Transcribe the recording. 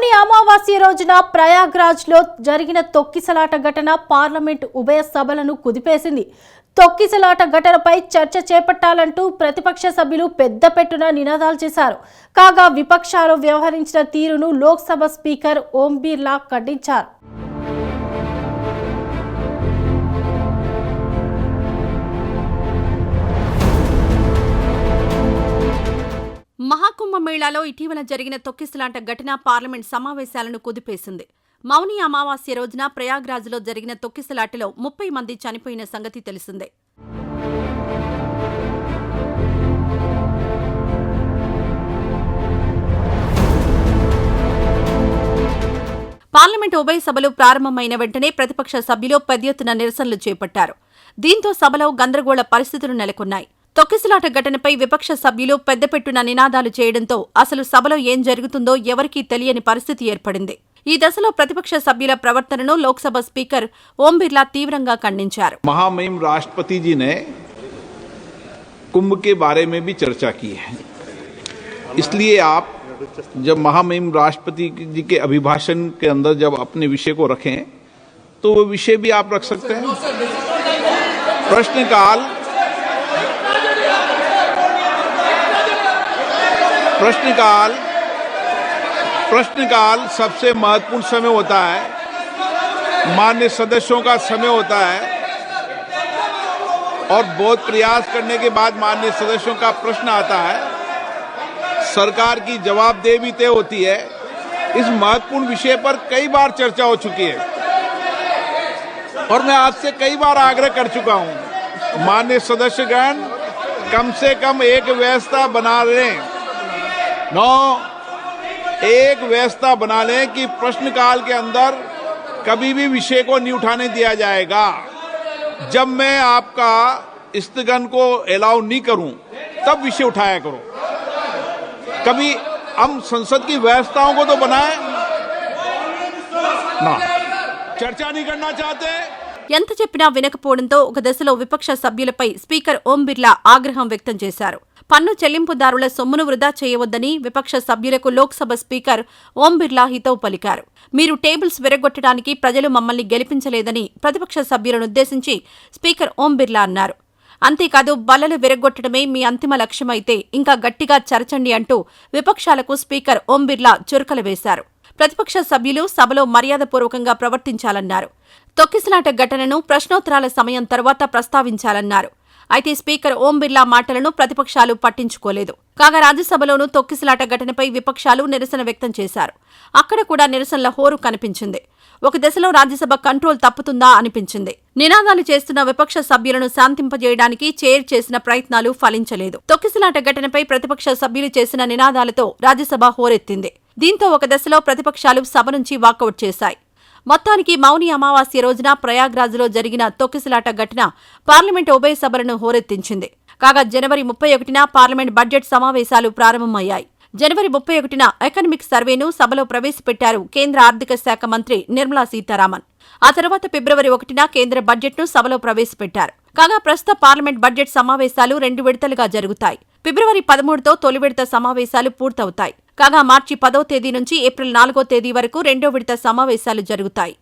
మౌని అమావాస్య రోజున ప్రయాగ్రాజ్ లో జరిగిన తొక్కిసలాట ఘటన పార్లమెంట్ ఉభయ సభలను కుదిపేసింది. తొక్కిసలాట ఘటనపై చర్చ చేపట్టాలంటూ ప్రతిపక్ష సభ్యులు పెద్దపెట్టున నినాదాలు చేశారు. కాగా విపక్షాలు వ్యవహరించిన తీరును లోక్సభ స్పీకర్ ఓం బిర్లా ఖండించారు. మహాకుంభమేళాలో ఇటీవల జరిగిన తొక్కిసలాట ఘటన పార్లమెంట్ సమావేశాలను కుదిపేసింది. మౌని అమావాస్య రోజున ప్రయాగ్రాజ్లో జరిగిన తొక్కిసలాటలో 30 మంది చనిపోయిన సంగతి తెలిసిందే. పార్లమెంటు ఉభయ సభలు ప్రారంభమైన వెంటనే ప్రతిపక్ష సభ్యులు పెద్ద ఎత్తున నిరసనలు చేపట్టారు. దీంతో సభలో గందరగోళ పరిస్థితులు నెలకొన్నాయి. తొక్కిసలాట ఘటనపై విపక్ష సభ్యులు పెద్దపెట్టున నినాదాలు చేయడంతో అసలు సభలో ఏం జరుగుతుందో ఎవరికీ తెలియని పరిస్థితి ఏర్పడింది. ఈ దశలో ప్రతిపక్ష సభ్యుల ప్రవర్తనను లోక్సభ స్పీకర్ ఓం బిర్లా తీవ్రంగా ఖండించారు. महामहिम राष्ट्रपति जी ने कुंभ के बारे में भी चर्चा की है, इसलिए आप जब महामहिम राष्ट्रपति जी के अभिभाषण के अंदर जब अपने विषय को रखें तो वो विषय भी आप रख सकते हैं. प्रश्नकाल सबसे महत्वपूर्ण समय होता है, मान्य सदस्यों का समय होता है और बहुत प्रयास करने के बाद मान्य सदस्यों का प्रश्न आता है, सरकार की जवाबदेही भी तय होती है. इस महत्वपूर्ण विषय पर कई बार चर्चा हो चुकी है और मैं आपसे कई बार आग्रह कर चुका हूं, मान्य सदस्यगण कम से कम एक व्यवस्था बना लें, एक व्यवस्था बना लें कि प्रश्नकाल के अंदर कभी भी विषय को नहीं उठाने दिया जाएगा. जब मैं आपका स्थगन को अलाउ नहीं करूं तब विषय उठाया करो. कभी हम संसद की व्यवस्थाओं को तो बनाएं ना, चर्चा नहीं करना चाहते. ఎంత చెప్పినా వినకపోవడంతో ఒక దశలో విపక్ష సభ్యులపై స్పీకర్ ఓం బిర్లా ఆగ్రహం వ్యక్తం చేశారు. పన్ను చెల్లింపుదారుల సొమ్మును వృధా చేయవద్దని విపక్ష సభ్యులకు లోక్సభ స్పీకర్ ఓం బిర్లా హితవు పలికారు. మీరు టేబుల్స్ విరగొట్టడానికి ప్రజలు మమ్మల్ని గెలిపించలేదని ప్రతిపక్ష సభ్యులనుద్దేశించి స్పీకర్ ఓం బిర్లా అన్నారు. అంతేకాదు బల్లలు విరగొట్టడమే మీ అంతిమ లక్ష్యమైతే ఇంకా గట్టిగా చర్చండి అంటూ విపక్షాలకు స్పీకర్ ఓం బిర్లా చురకలు వేశారు. ప్రతిపక్ష సభ్యులు సభలో మర్యాదపూర్వకంగా ప్రవర్తించాలన్నారు. తొక్కిసలాట ఘటనను ప్రశ్నోత్తరాల సమయం తర్వాత ప్రస్తావించాలన్నారు. అయితే స్పీకర్ ఓం బిర్లా మాటలను ప్రతిపక్షాలు పట్టించుకోలేదు. కాగా రాజ్యసభలోనూ తొక్కిసలాట ఘటనపై విపక్షాలు నిరసన వ్యక్తం చేశారు. అక్కడ కూడా నిరసనల హోరు కనిపించింది. ఒక దశలో రాజ్యసభ కంట్రోల్ తప్పుతుందా అనిపించింది. నినాదాలు చేస్తున్న విపక్ష సభ్యులను శాంతింపజేయడానికి చైర్ చేసిన ప్రయత్నాలు ఫలించలేదు. తొక్కిసలాట ఘటనపై ప్రతిపక్ష సభ్యులు చేసిన నినాదాలతో రాజ్యసభ హోరెత్తింది. దీంతో ఒక దశలో ప్రతిపక్షాలు సభ నుంచి వాకౌట్ చేశాయి. మొత్తానికి మౌని అమావాస్య రోజున ప్రయాగ్రాజ్లో జరిగిన తొక్కిసలాట ఘటన పార్లమెంట్ ఉభయ సభలను హోరెత్తించింది. కాగా జనవరి 31న పార్లమెంట్ బడ్జెట్ సమావేశాలు ప్రారంభమయ్యాయి. జనవరి 31న ఎకనామిక్ సర్వేను సభలో ప్రవేశపెట్టారు కేంద్ర ఆర్థిక శాఖ మంత్రి నిర్మలా సీతారామన్. ఆ తర్వాత ఫిబ్రవరి 1న కేంద్ర బడ్జెట్ను సభలో ప్రవేశపెట్టారు. కాగా ప్రస్తుత పార్లమెంట్ బడ్జెట్ సమావేశాలు 2 విడతలుగా జరుగుతాయి. ఫిబ్రవరి 13తో తొలి విడత సమావేశాలు పూర్తవుతాయి. కాగా మార్చి 10వ తేదీ నుంచి ఏప్రిల్ 4వ తేదీ వరకు 2వ విడత సమావేశాలు జరుగుతాయి.